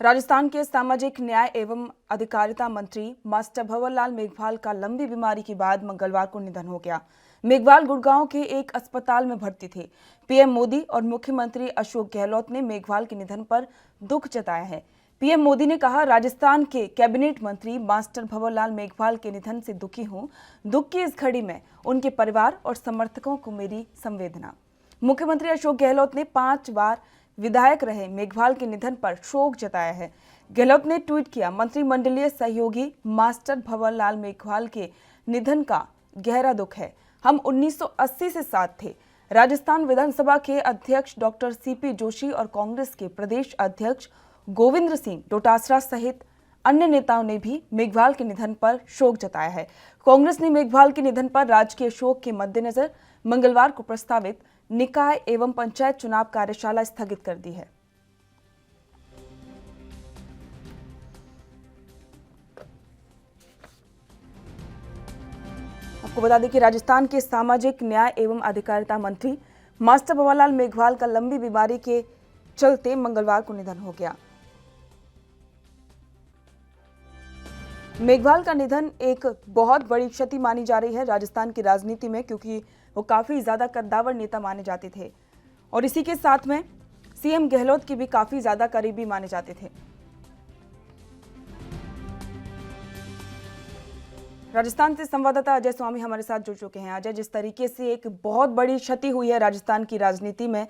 राजस्थान के सामाजिक न्याय एवं अधिकारिता मंत्री मास्टर भंवरलाल मेघवाल का लंबी बीमारी के बाद मंगलवार को निधन हो गया। मेघवाल गुड़गांव के एक अस्पताल में भर्ती थे। पीएम मोदी और मुख्यमंत्री अशोक गहलोत ने मेघवाल के निधन पर दुख जताया है। पीएम मोदी ने कहा, राजस्थान के कैबिनेट मंत्री मास्टर भंवरलाल मेघवाल के निधन से दुखी हूं। दुख की इस घड़ी में उनके परिवार और समर्थकों को मेरी संवेदना। मुख्यमंत्री अशोक गहलोत ने 5 बार विधायक रहे मेघवाल के निधन पर शोक जताया है। गहलोत ने ट्वीट किया, मंत्रिमंडलीय सहयोगी मास्टर भंवरलाल मेघवाल के निधन का गहरा दुख है। हम 1980 से साथ थे। राजस्थान विधानसभा के अध्यक्ष डॉक्टर सीपी जोशी और कांग्रेस के प्रदेश अध्यक्ष गोविंद सिंह डोटासरा सहित अन्य नेताओं ने भी मेघवाल के निधन पर शोक जताया है। कांग्रेस ने मेघवाल के निधन पर राजकीय शोक के मद्देनजर मंगलवार को प्रस्तावित निकाय एवं पंचायत चुनाव कार्यशाला स्थगित कर दी है। आपको बता दें कि राजस्थान के सामाजिक न्याय एवं अधिकारिता मंत्री मास्टर भंवरलाल मेघवाल का लंबी बीमारी के चलते मंगलवार को निधन हो गया। मेघवाल का निधन एक बहुत बड़ी क्षति मानी जा रही है राजस्थान की राजनीति में, क्योंकि वो काफी ज्यादा कद्दावर नेता माने जाते थे और इसी के साथ में सीएम गहलोत की भी काफी ज्यादा करीबी माने जाते थे। राजस्थान से संवाददाता अजय स्वामी हमारे साथ जुड़ चुके हैं। अजय, जिस तरीके से एक बहुत बड़ी क्षति हुई है राजस्थान की राजनीति में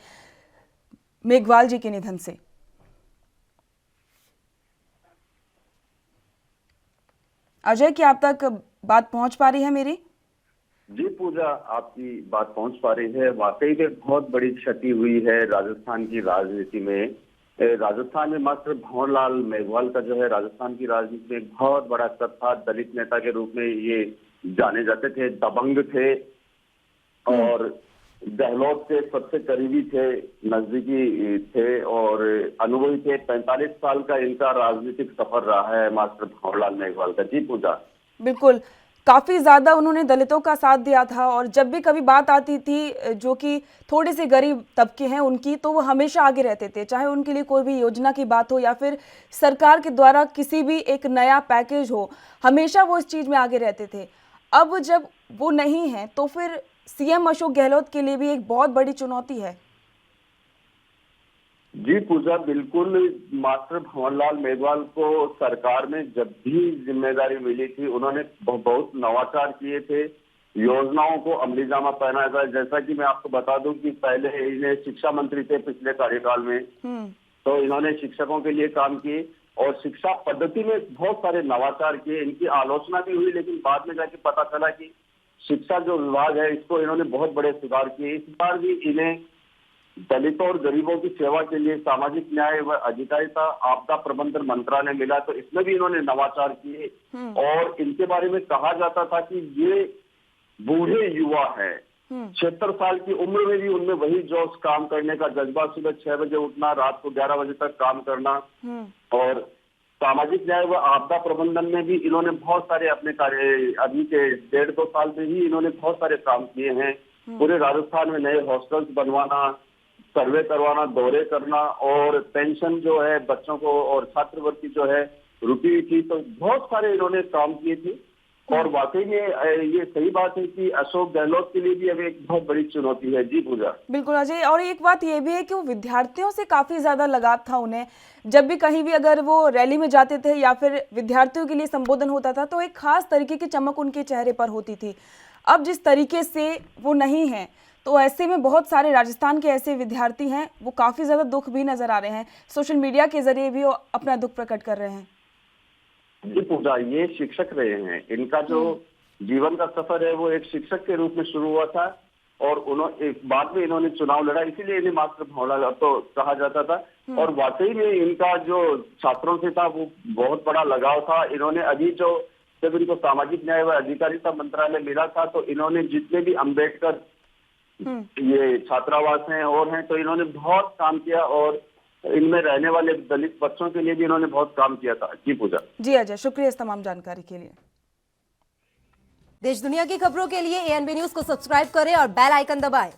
मेघवाल जी के निधन से, अजय क्या आप तक बात पहुंच पा रही है मेरी? जी पूजा, आपकी बात पहुंच पा रही है। वाकई में बहुत बड़ी क्षति हुई है राजस्थान की राजनीति में। राजस्थान में मास्टर भंवरलाल मेघवाल का जो है राजस्थान की राजनीति में बहुत बड़ा स्तर था। दलित नेता के रूप में ये जाने जाते थे, दबंग थे और गहलोत के सबसे करीबी थे, नजदीकी थे और अनुभवी थे। 45 साल का इनका राजनीतिक सफर रहा है मास्टर भंवरलाल मेघवाल का। जी पूजा, बिल्कुल, काफी ज्यादा उन्होंने दलितों का साथ दिया था और जब भी कभी बात आती थी जो कि थोड़े से गरीब तबके हैं उनकी, तो वो हमेशा आगे रहते थे, चाहे उनके लिए कोई भी योजना की बात हो या फिर सरकार के द्वारा किसी भी एक नया पैकेज हो, हमेशा वो इस चीज में आगे रहते थे। अब जब वो नहीं है तो फिर सीएम अशोक गहलोत के लिए भी एक बहुत बड़ी चुनौती है। जी पूजा, बिल्कुल। मास्टर भंवरलाल मेघवाल को सरकार में जब भी जिम्मेदारी मिली थी उन्होंने बहुत नवाचार किए थे, योजनाओं को अमलीजामा पहनाया था। जैसा कि मैं आपको बता दूं कि पहले इन्हें शिक्षा मंत्री थे पिछले कार्यकाल में, तो इन्होंने शिक्षकों के लिए काम किए और शिक्षा पद्धति में बहुत सारे नवाचार किए। इनकी आलोचना भी हुई, लेकिन बाद में जाके पता चला कि शिक्षा जो विभाग है इसको इन्होंने बहुत बड़े सुधार किए। इस बार भी इन्हें दलितों और गरीबों की सेवा के लिए सामाजिक न्याय व अधिकारिता आपदा प्रबंधन मंत्रालय मिला, तो इसमें भी इन्होंने नवाचार किए। और इनके बारे में कहा जाता था कि ये बूढ़े युवा है, 76 साल की उम्र में भी उनमें वही जोश, काम करने का जज्बा, सुबह 6 बजे उठना, रात को 11 बजे तक काम करना। और सामाजिक न्याय व आपदा प्रबंधन में भी इन्होंने बहुत सारे अपने कार्य, अभी के 1.5-2 साल में ही इन्होंने बहुत सारे काम किए हैं। पूरे राजस्थान में नए हॉस्टल्स बनवाना, सर्वे करवाना, दौरे करना और पेंशन जो है बच्चों को और छात्रवृत्ति जो है रुकी हुई थी, तो बहुत सारे इन्होंने काम किए थे। और वाकई में ये सही बात है कि अशोक गहलोत के लिए भी अब एक बहुत बड़ी चुनौती है। जी पूजा, बिल्कुल अजय, और एक बात ये भी है कि वो विद्यार्थियों से काफी ज्यादा लगाव था उन्हें। जब भी कहीं भी अगर वो रैली में जाते थे या फिर विद्यार्थियों के लिए संबोधन होता था तो एक खास तरीके की चमक उनके चेहरे पर होती थी। अब जिस तरीके से वो नहीं है, तो ऐसे में बहुत सारे राजस्थान के ऐसे विद्यार्थी हैं, वो काफी ज्यादा दुख भी नजर आ रहे हैं, सोशल मीडिया के जरिए भी वो अपना दुख प्रकट कर रहे हैं। जी पूजा, ये शिक्षक रहे हैं। इनका जो जीवन का सफर है वो एक शिक्षक के रूप में शुरू हुआ था और उन्होंने बाद में इन्होंने चुनाव लड़ा, इसीलिए इन्हें मास्टर भंवरलाल तो कहा जाता था। और वाकई में इनका जो छात्रों से था वो बहुत बड़ा लगाव था। इन्होंने अभी जो जब इनको सामाजिक न्याय व अधिकारिता मंत्रालय मिला था, तो इन्होंने जितने भी अम्बेडकर ये छात्रावास हैं और हैं, तो इन्होंने बहुत काम किया और इनमें रहने वाले दलित बच्चों के लिए भी इन्होंने बहुत काम किया था। जी पूजा। जी अजय, शुक्रिया इस तमाम जानकारी के लिए। देश दुनिया की खबरों के लिए एएनबी न्यूज को सब्सक्राइब करें और बेल आइकन दबाएं।